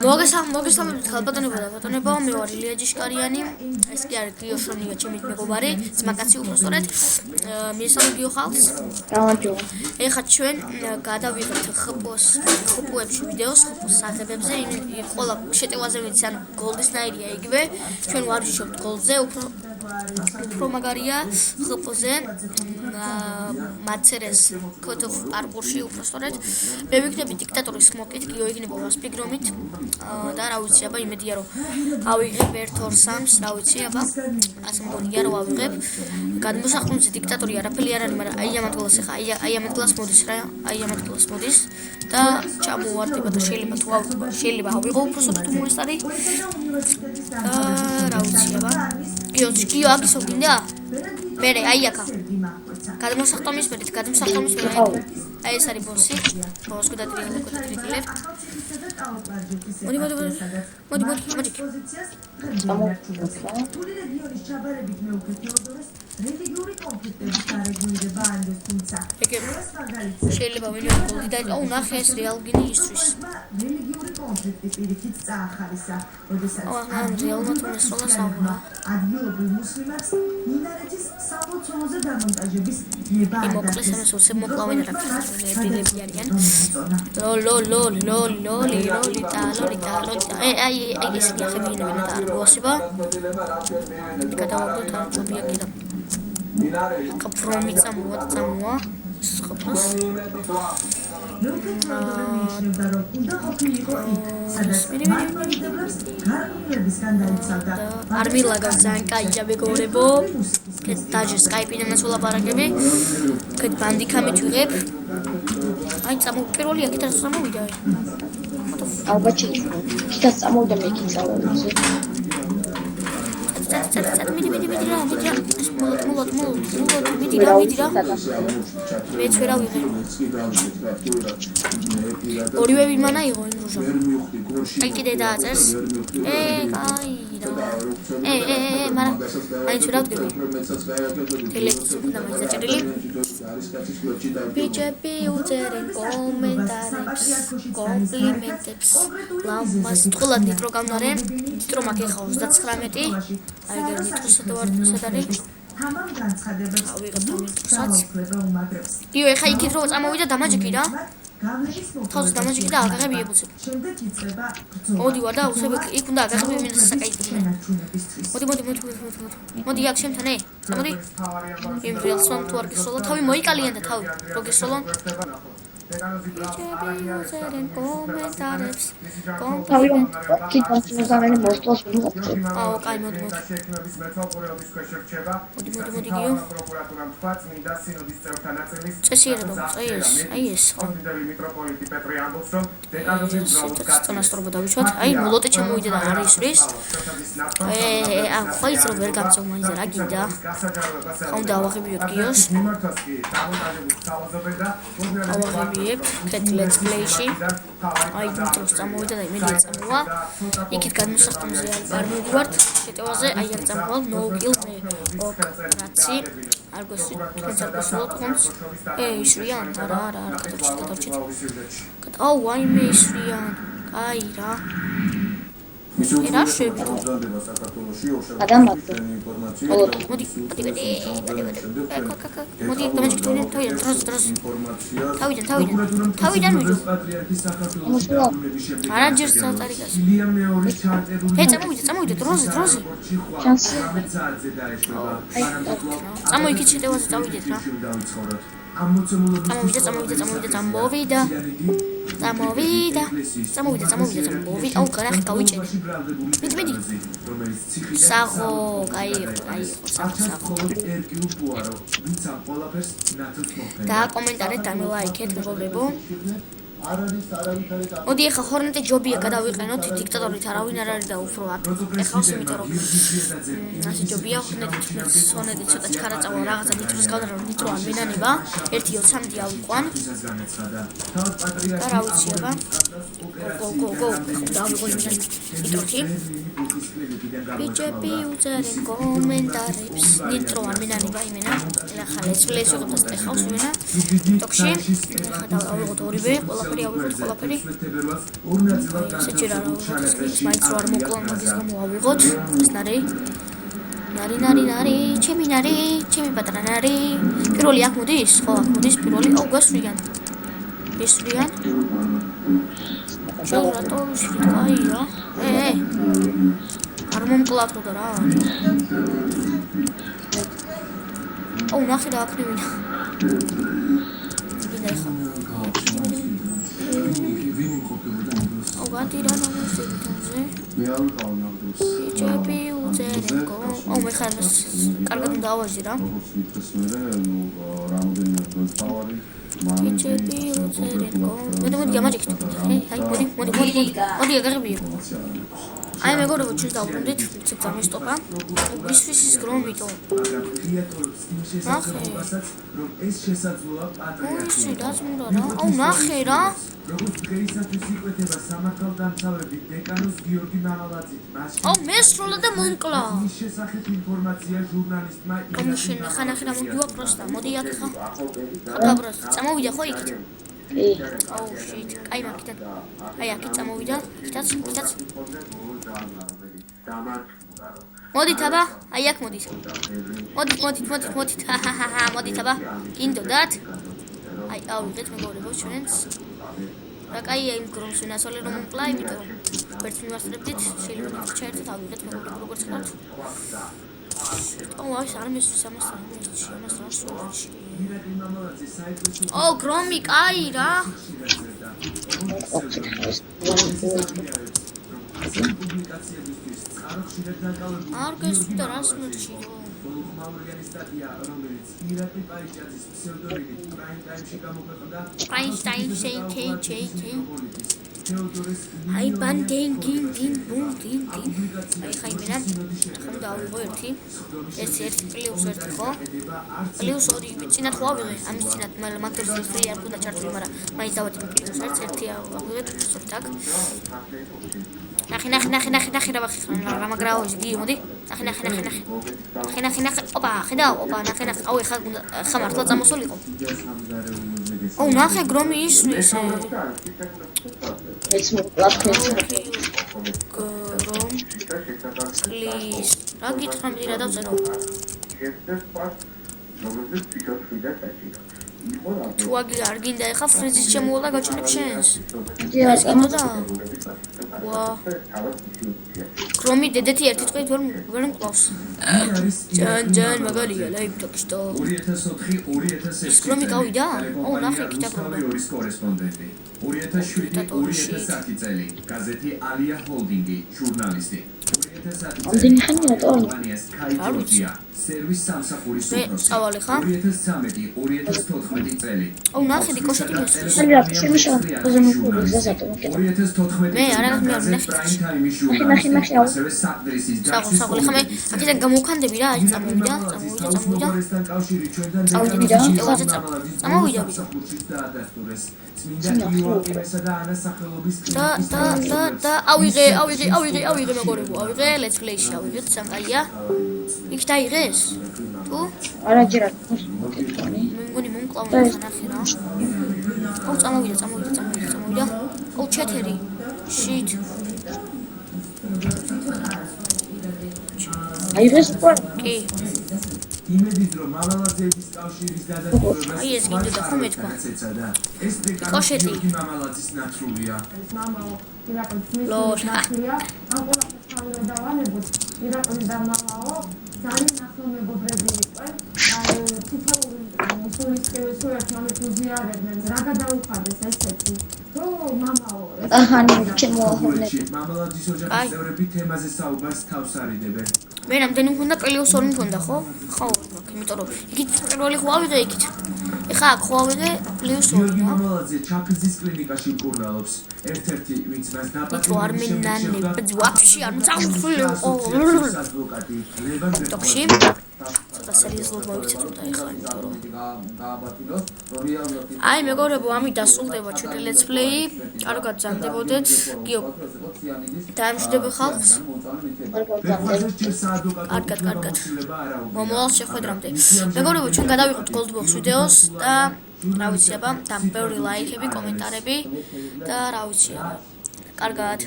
მოგესალმებით ხალბატონებო და ბატონებო, მე ვარ ილია ჯიშკარიანი, ეს კი არის გიოშონია, ჩემი მეგობარი, ძმაკაცი უბრალოდ. მისალმებით გიო ხალხს. გამარჯობა. ეხლა ჩვენ გადავიღებთ ხპოებში ვიდეოს, ხპოს საღებებზე, ყველა შეტევაზე ვიცი, ანუ გოლდისნაირია იგივე, ჩვენ ვარჯიშობთ გოლზე, უფრო მაგარია ხპოზე, მაცერეს კოტოფ პარკურში უბრალოდ. მე ვიქნები დიქტატორის მოკით, გიო იქნება ვასპიგრომით. და რა ვიცი, აბა იმედია რომ ავიღებ 1-2-3-ს, რა ვიცი, აბა ასე მგონია რომ ავიღებ. გადმოსახლმზე დიქტატორი არაფერი არ არის, მაგრამ აი ამ ადგილას ახლა აი ამ ადგილას მოდის რა, აი ამ ადგილას მოდის და ჩამოვარდება და შეიძლება ავიღო უბრალოდ თუ მომესტარი. რა ვიცი, აბა გიო აქ გინდა? მე აი აქა. გადმოსახლმის მე აი ეს არის ბოსი. ბოს გადატრიალებ. მოდი. რელიგიური კონფლიქტების გარეგნულება ანდეს, თუმცა შეიძლება ვინმე და ნახე ეს რეალგინი ისთვის. რელიგიური კონფლიქტი პირიქით წაახარისა, როდესაც ადგილობრივ მუსლიმებს მინარეთის საბოცოლოზე დამონტაჟების ნება კაპრომი წამოა სხოპოს არ მილაგავს ძალიან კაია მეგობრებო. დაჟე სკაიპიდან მოლაპარაკები. კეთ ბანდიკამით ვიღებ. აი პირველი აქეთ წამოვიდა. ალბათ იქაც წამოვიდა მე იქით წავედი. მიდი რა. მეც ვერ ავიღე. ორივე ვიმანა იყო იმ როჟა. აი კიდე დააწერს. მაგრამ აიც ვერ ავდგები. ტელეფონს უნდა მაიწერილი. ბიჭები უწერენ კომენტარებს, კომპლიმენტებს. ლამპას თულად ნიტრო გამნარენ. ნიტრო მაქვს ახლა 39. აი გერ ნიტროსა და ვარ სადარი. თამამ განცხადებებს ავიღებ უმაგრებს. იო ეხა იქით რო წამოვიდა დამაჯიკი რა. თავს დამაჯიკი და აგაღები ებუცებ. შემდეგ იწყება ბრძოლა. მოდი ვარ და უსებ იქ უნდა აგაღები მინას საკაიტი. მოდი აქ შემთან მოდი. იმ რეალსონ თუ არ გესოლა თავი მოიკალიან და თავი რო გესოლა. უწერენ კომენტარებს, აუ, კაი, მოდი. გიო. წესიერება მოწეს, აი ეს ხო. სტონასტრობა დავიჩვათ. აი, მოლოტე ჩამოვიდა და არ ისვრის. ხო ის რომ ვერ გამწევ მაინც რა გინდა. ხომ დავაღებიოთ გიოს. Let's play-ში. აი ნიტროს წამოვიდა და იმედია წამოვა. იქით გადმოსახლმზე არ მივდივართ. შეტევაზე აი არ წამოვალ no kill მე ოპერაცი. არ გასულოთ ხონს. ისრიან არა გადავჭით. აუ ვაიმე ისრიან. აი რა. Era șebiu. Adamată. Modi. Modi, Tavidan video. Manager satarigas. Hey, წამოვიდე, დროზე. ჩანს. წამოიქით შეტევაზე წავიდეთ რა. წამოვიდა. აუ, გარახი გავიჭერე. მიდი. საღო, კაი, საღო. და კომენტარით დამელაიქეთ, მეგობრებო. მოდი ახლა ხორნეტე ჯობია გადავიყენოთ დიქტატორით არავინ არ არის და უფრო ეხავს იმიტომ რომ ასე ჯობია ხორნეტით სონეტი ცოტა ჩქარა წავალ რაღაცა ნიტროს გავდარა რომ ნიტრო არ მენანება 1-2-3 ავიყვან და რა ვიცი აბა დავიღო იმიდან ნიტროთი. ბიჭები უწერენ კომენტარებს. ნიტრო არ მინანება იმენა. ახლა ეს ვიღოთ ეხავს იმენა. TikTok-ში. ახლა დავიღოთ ორივე, ყველაფერი ავიღოთ, ყველაფერი. ესეჭი რა ვიღოთ, მაინც რო არ მოკლა მაგის გამო ავიღოთ. ეს ნარი, ჩემი პატრა ნარი. პირველი აქ მოდის? ხო, აქ მოდის პირველი. გვესვრიან. ესვრიან. შენ რატო ვიშლით? კაია. არ მომკლავდა და რა. ნახე და აქ ნიმინა. გინდა ეხა. გადი რა ნამოსებითაზე. მე არ ვიყავ ნამდვილს. ბიჭები უწერენ მე ხარ კარგად დავაჟი რა. რამოდენიმე დროს დავარი. ბიჭები უწერენ მოდი გამაჯექით. მოდი აგაღებია. აი მეგობრებო ჩვენ დავბრუნდით ცოტა სტოპა. ისთვის გრომიტო. ნახე. ეს შესაძლოა პატრიარქი. დაწმუნდა რა. ნახე რა. როგორც დღეისათვის იკვეთება სამართალდამცავები დეკანოს გიორგი მამალაძით. მე სროლა და მომკლა. მის შესახებ ინფორმაცია ჟურნალისტმა გამიშენ ხანახი და მოდივა პროსტა. მოდი აქ ხა. ხაბროს წამოვიდა ხო იქით? შიტ. აი მაგითაც. აი აქეთ წამოვიდა. იქითაც. მოდით აბა, აი აქ მოდით. მოდით. მოდით აბა. გინდოდათ? აი ავიღეთ მეგობრებო ჩვენს. რა კაია იმ გრომს ვინასოლე რომ მომკლა, იმიტომ რომ ვერც მივასწრებდით, შეიძლება ჩაერთოთ ავიღეთ მეგობრებო როგორც ხართ. ეს არ მესვის ამას არ სულში. გრომი კაი რა. არ გესვიდა რას მერჩი რო. ხმაურიანი სტატია, რომელიც ირაკლი პარიჭაძის ფსევდონიმით პრაიმ ტაიმში გამოქვეყნდა. აი ბანდენგინ აი ხაიმენა ხომ დავიღო ერთი პლუს 1 ხო? პლუს 2 წინათ ხო ავიღე? ამის წინათ მაგალითად ფრი არ უნდა ჩართული, მაგრამ მაინც დავატი პლუს 1 ერთი ავიღე პლუს 1 ტაკ. ნახე რა ვახი რა მაგრაოჟი დი მოდი. ნახე. ოპა, ხედავ, ნახე. ხა მართლა წამოსულიყო. ნახე გრომი ისვის. ეს მოკლა გრომ პლის. რა გითხრა მე რა დავწერო? თუ არ გინდა ეხა ფრიზის შემოვალა გაჩვენებ შენს. ეს გინდა? გრომი დედეთი ერთი თვით ვერ მკლავს. ჯან მაგალია ლაივ ტოქშტო. 2004-2006 გრომი გავიდა? ნახე კითაბრობა. 2007-2010 წელი გაზეთი ალია ჰოლდინგი ჟურნალისტი. ამდენი ხანი რატო? სერვის სამსახურის მე წავალე ხა? 2013-2014 წელი. ნახე კოშკი მოსწრის. ხალი რა შემიშა პოზომოფული ზასატო. 2014 მე არა ნახე. ასევე საკდრისის საღოლ ხა მე აქედან გამოვქანდები რა, აი წამოვიდა. წამოვიდა. და ავიღე მეგობრებო, ავიღე let's play-ში ავიღეთ საკაია. იქ დაიღეს? თუ? არა ჯერა მოკეთონი. მე მგონი მომკლავდა ხანახი რა. წამოვიდა. 4. shit. აიღეს ყო? კი. იმედით რომ მამალაძეების კავშირის გადაწყვეტილებას აი ეს გინდა ხომ ეთქვა. ეს დეკანო მამალაძის ნაცრულია. მამაო, ირაკლი ძმის ნაცრულია. ამ ყველაფერს თავი დავანებოთ. ირაკლი და მამაო ძალიან ახლო მეგობრები იყვნენ. თითოეული სულისკევი სულაც მომით უზიარებდნენ. რა გადაუხადეს ესეთი? რო მამაო აჰანი ჩემოახვდნენ. მამალაძის ოჯახის წევრები თემაზე საუბარს თავს არიდებენ. მე რამდენი მქონდა პლუს 2 მქონდა ხო? ხო, იმიტომ რომ იქით პირველი ხო ავიღე იქით. ეხა აქ ხო ავიღე პლუს 2. გიორგი მამალაძე ჩაფიძის კლინიკაში მკურნალობს. ერთ-ერთი ვინც მას დაპატიმრებს. არ მინანე, ვაფშე არ მწამხლო. ადვოკატი ლევან ტოქში ახლა სერიოზულად მოიქცეთ უნდა ეხლა იმიტომ რომ აი მეგობრებო ამით დასრულდება ჩვენი let's play კარგად ზამდებოდეთ გიო დაემშვიდობე ხალხს კარგად მომავალ შეხვედრამდე მეგობრებო ჩვენ გადავიღოთ Goldbox ვიდეოს და რა ვიცი აბა და ბევრი ლაიქები კომენტარები და რა ვიცი კარგად